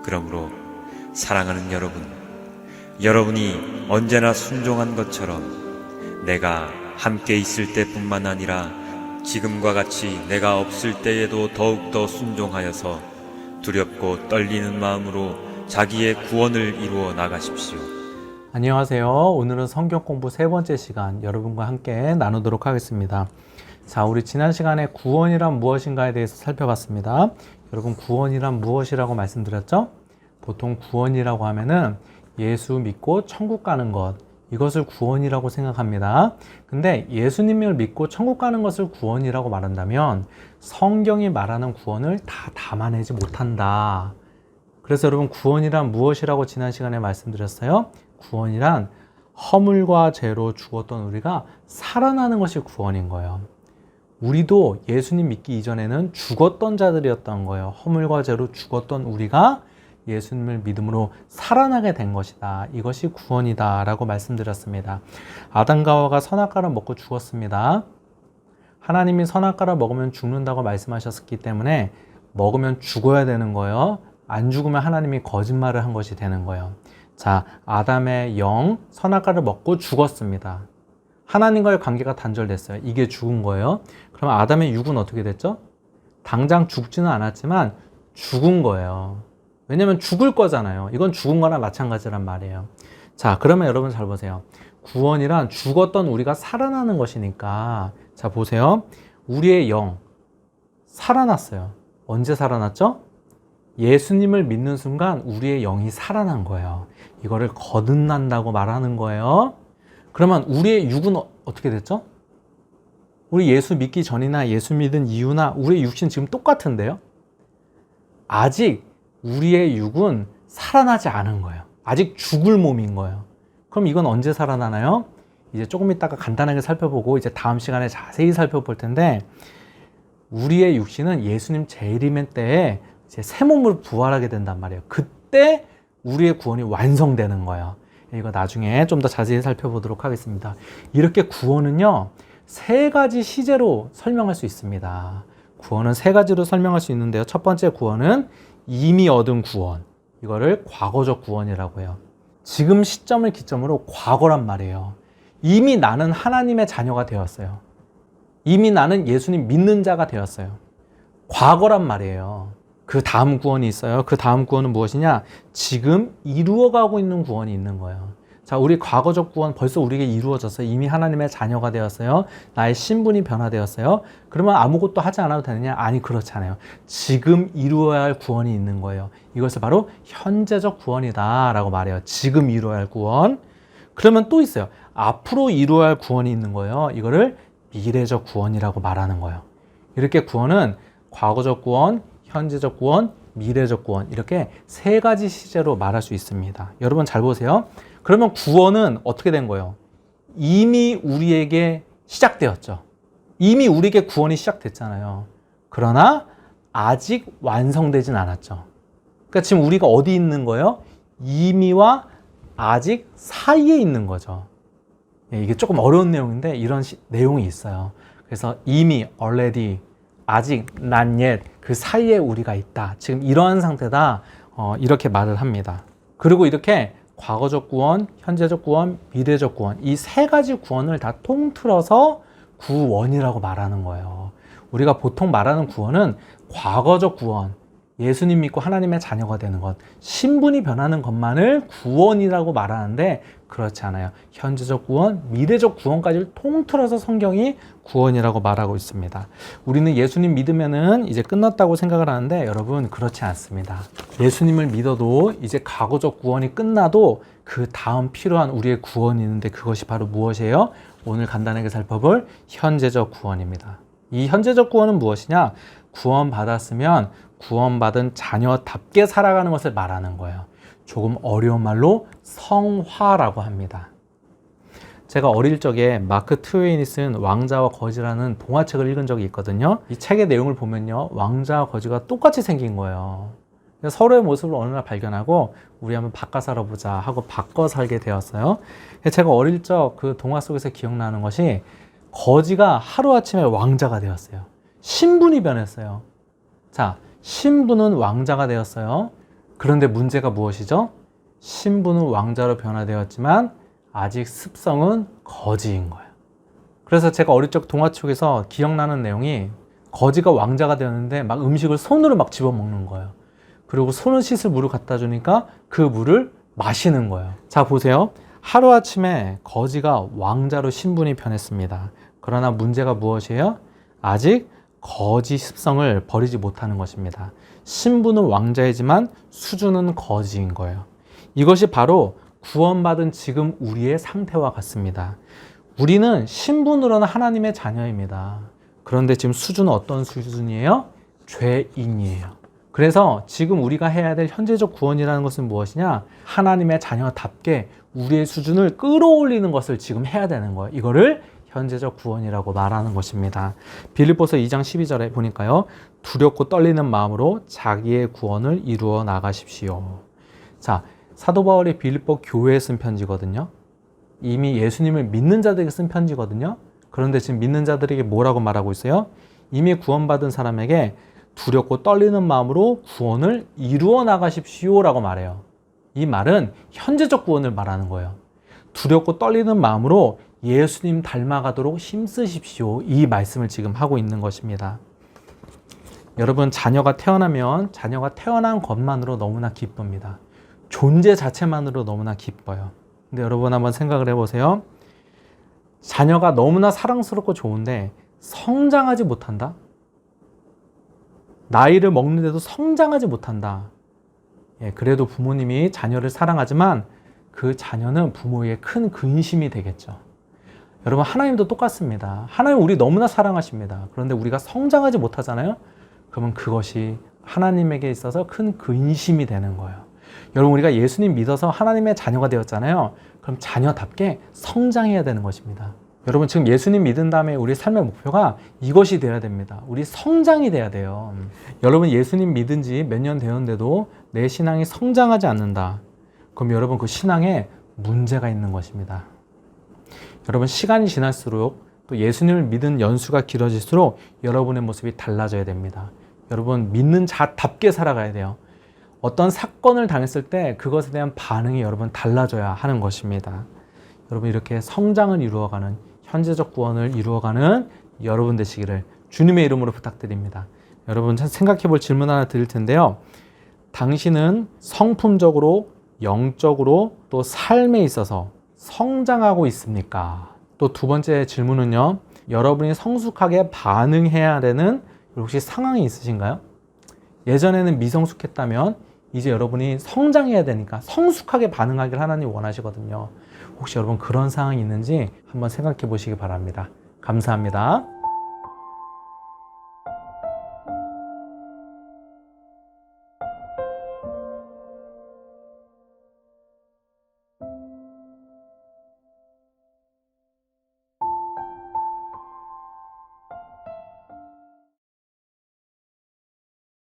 그러므로 사랑하는 여러분, 여러분이 언제나 순종한 것처럼 내가 함께 있을 때뿐만 아니라 지금과 같이 내가 없을 때에도 더욱더 순종하여서 두렵고 떨리는 마음으로 자기의 구원을 이루어 나가십시오. 안녕하세요. 오늘은 성경 공부 세 번째 시간 여러분과 함께 나누도록 하겠습니다. 자, 우리 지난 시간에 구원이란 무엇인가에 대해서 살펴봤습니다. 여러분, 구원이란 무엇이라고 말씀드렸죠? 보통 구원이라고 하면은 예수 믿고 천국 가는 것, 이것을 구원이라고 생각합니다. 근데 예수님을 믿고 천국 가는 것을 구원이라고 말한다면 성경이 말하는 구원을 다 담아내지 못한다. 그래서 여러분, 구원이란 무엇이라고 지난 시간에 말씀드렸어요? 구원이란 허물과 죄로 죽었던 우리가 살아나는 것이 구원인 거예요. 우리도 예수님 믿기 이전에는 죽었던 자들이었던 거예요. 허물과 죄로 죽었던 우리가 예수님을 믿음으로 살아나게 된 것이다. 이것이 구원이다 라고 말씀드렸습니다. 아담과 하와가 선악과를 먹고 죽었습니다. 하나님이 선악과를 먹으면 죽는다고 말씀하셨기 때문에 먹으면 죽어야 되는 거예요. 안 죽으면 하나님이 거짓말을 한 것이 되는 거예요. 자, 아담의 영, 선악과를 먹고 죽었습니다. 하나님과의 관계가 단절됐어요. 이게 죽은 거예요. 그럼 아담의 육은 어떻게 됐죠? 당장 죽지는 않았지만 죽은 거예요. 왜냐면 죽을 거잖아요. 이건 죽은 거나 마찬가지란 말이에요. 자, 그러면 여러분 잘 보세요. 구원이란 죽었던 우리가 살아나는 것이니까, 자, 보세요. 우리의 영, 살아났어요. 언제 살아났죠? 예수님을 믿는 순간 우리의 영이 살아난 거예요. 이거를 거듭난다고 말하는 거예요. 그러면 우리의 육은 어떻게 됐죠? 우리 예수 믿기 전이나 예수 믿은 이후나 우리의 육신 지금 똑같은데요? 아직 우리의 육은 살아나지 않은 거예요. 아직 죽을 몸인 거예요. 그럼 이건 언제 살아나나요? 이제 조금 이따가 간단하게 살펴보고 이제 다음 시간에 자세히 살펴볼 텐데, 우리의 육신은 예수님 재림의 때에 이제 새 몸으로 부활하게 된단 말이에요. 그때 우리의 구원이 완성되는 거예요. 이거 나중에 좀 더 자세히 살펴보도록 하겠습니다. 이렇게 구원은요, 세 가지 시제로 설명할 수 있습니다. 구원은 세 가지로 설명할 수 있는데요. 첫 번째 구원은 이미 얻은 구원. 이거를 과거적 구원이라고 해요. 지금 시점을 기점으로 과거란 말이에요. 이미 나는 하나님의 자녀가 되었어요. 이미 나는 예수님 믿는 자가 되었어요. 과거란 말이에요. 그 다음 구원이 있어요. 그 다음 구원은 무엇이냐? 지금 이루어가고 있는 구원이 있는 거예요. 자, 우리 과거적 구원 벌써 우리에게 이루어졌어요. 이미 하나님의 자녀가 되었어요. 나의 신분이 변화되었어요. 그러면 아무것도 하지 않아도 되느냐? 아니, 그렇지 않아요. 지금 이루어야 할 구원이 있는 거예요. 이것을 바로 현재적 구원이다 라고 말해요. 지금 이루어야 할 구원. 그러면 또 있어요. 앞으로 이루어야 할 구원이 있는 거예요. 이거를 미래적 구원이라고 말하는 거예요. 이렇게 구원은 과거적 구원, 현재적 구원, 미래적 구원, 이렇게 세 가지 시제로 말할 수 있습니다. 여러분 잘 보세요. 그러면 구원은 어떻게 된 거예요? 이미 우리에게 시작되었죠. 이미 우리에게 구원이 시작됐잖아요. 그러나 아직 완성되진 않았죠. 그러니까 지금 우리가 어디 있는 거예요? 이미와 아직 사이에 있는 거죠. 이게 조금 어려운 내용인데 이런 내용이 있어요. 그래서 이미, already, 아직, not yet, 그 사이에 우리가 있다. 지금 이러한 상태다. 이렇게 말을 합니다. 그리고 이렇게 과거적 구원, 현재적 구원, 미래적 구원, 이 세 가지 구원을 다 통틀어서 구원이라고 말하는 거예요. 우리가 보통 말하는 구원은 과거적 구원, 예수님 믿고 하나님의 자녀가 되는 것, 신분이 변하는 것만을 구원이라고 말하는데 그렇지 않아요. 현재적 구원, 미래적 구원까지를 통틀어서 성경이 구원이라고 말하고 있습니다. 우리는 예수님 믿으면은 이제 끝났다고 생각을 하는데 여러분, 그렇지 않습니다. 예수님을 믿어도 이제 과거적 구원이 끝나도 그 다음 필요한 우리의 구원이 있는데 그것이 바로 무엇이에요? 오늘 간단하게 살펴볼 현재적 구원입니다. 이 현재적 구원은 무엇이냐? 구원받았으면 구원받은 자녀답게 살아가는 것을 말하는 거예요. 조금 어려운 말로 성화라고 합니다. 제가 어릴 적에 마크 트웨인이 쓴 왕자와 거지라는 동화책을 읽은 적이 있거든요. 이 책의 내용을 보면요, 왕자와 거지가 똑같이 생긴 거예요. 서로의 모습을 어느 날 발견하고 우리 한번 바꿔 살아보자 하고 바꿔 살게 되었어요. 제가 어릴 적 그 동화 속에서 기억나는 것이 거지가 하루아침에 왕자가 되었어요. 신분이 변했어요. 자, 신분은 왕자가 되었어요. 그런데 문제가 무엇이죠? 신분은 왕자로 변화되었지만 아직 습성은 거지인 거예요. 그래서 제가 어릴 적 동화 속에서 기억나는 내용이 거지가 왕자가 되었는데 막 음식을 손으로 막 집어먹는 거예요. 그리고 손을 씻을 물을 갖다 주니까 그 물을 마시는 거예요. 자, 보세요. 하루아침에 거지가 왕자로 신분이 변했습니다. 그러나 문제가 무엇이에요? 아직 거지 습성을 버리지 못하는 것입니다. 신분은 왕자이지만 수준은 거지인 거예요. 이것이 바로 구원받은 지금 우리의 상태와 같습니다. 우리는 신분으로는 하나님의 자녀입니다. 그런데 지금 수준은 어떤 수준이에요? 죄인이에요. 그래서 지금 우리가 해야 될 현재적 구원이라는 것은 무엇이냐? 하나님의 자녀답게 우리의 수준을 끌어올리는 것을 지금 해야 되는 거예요. 이거를 현재적 구원이라고 말하는 것입니다. 빌립보서 2장 12절에 보니까요. 두렵고 떨리는 마음으로 자기의 구원을 이루어 나가십시오. 자, 사도 바울이 빌립보 교회에 쓴 편지거든요. 이미 예수님을 믿는 자들에게 쓴 편지거든요. 그런데 지금 믿는 자들에게 뭐라고 말하고 있어요? 이미 구원받은 사람에게 두렵고 떨리는 마음으로 구원을 이루어 나가십시오 라고 말해요. 이 말은 현재적 구원을 말하는 거예요. 두렵고 떨리는 마음으로 예수님 닮아가도록 힘쓰십시오. 이 말씀을 지금 하고 있는 것입니다. 여러분, 자녀가 태어나면 자녀가 태어난 것만으로 너무나 기쁩니다. 존재 자체만으로 너무나 기뻐요. 근데 여러분 한번 생각을 해보세요. 자녀가 너무나 사랑스럽고 좋은데 성장하지 못한다? 나이를 먹는데도 성장하지 못한다. 그래도 부모님이 자녀를 사랑하지만 그 자녀는 부모에게 큰 근심이 되겠죠. 여러분, 하나님도 똑같습니다. 하나님 우리 너무나 사랑하십니다. 그런데 우리가 성장하지 못하잖아요. 그러면 그것이 하나님에게 있어서 큰 근심이 되는 거예요. 여러분, 우리가 예수님 믿어서 하나님의 자녀가 되었잖아요. 그럼 자녀답게 성장해야 되는 것입니다. 여러분, 지금 예수님 믿은 다음에 우리 삶의 목표가 이것이 되어야 됩니다. 우리 성장이 돼야 돼요. 여러분, 예수님 믿은 지 몇 년 되었는데도 내 신앙이 성장하지 않는다. 그럼 여러분, 그 신앙에 문제가 있는 것입니다. 여러분, 시간이 지날수록 또 예수님을 믿은 연수가 길어질수록 여러분의 모습이 달라져야 됩니다. 여러분, 믿는 자답게 살아가야 돼요. 어떤 사건을 당했을 때 그것에 대한 반응이 여러분 달라져야 하는 것입니다. 여러분, 이렇게 성장을 이루어가는, 현재적 구원을 이루어가는 여러분 되시기를 주님의 이름으로 부탁드립니다. 여러분, 생각해 볼 질문 하나 드릴 텐데요. 당신은 성품적으로, 영적으로, 또 삶에 있어서 성장하고 있습니까? 또 두 번째 질문은요. 여러분이 성숙하게 반응해야 되는 혹시 상황이 있으신가요? 예전에는 미성숙했다면 이제 여러분이 성장해야 되니까 성숙하게 반응하기를 하나님이 원하시거든요. 혹시 여러분 그런 상황이 있는지 한번 생각해 보시기 바랍니다. 감사합니다.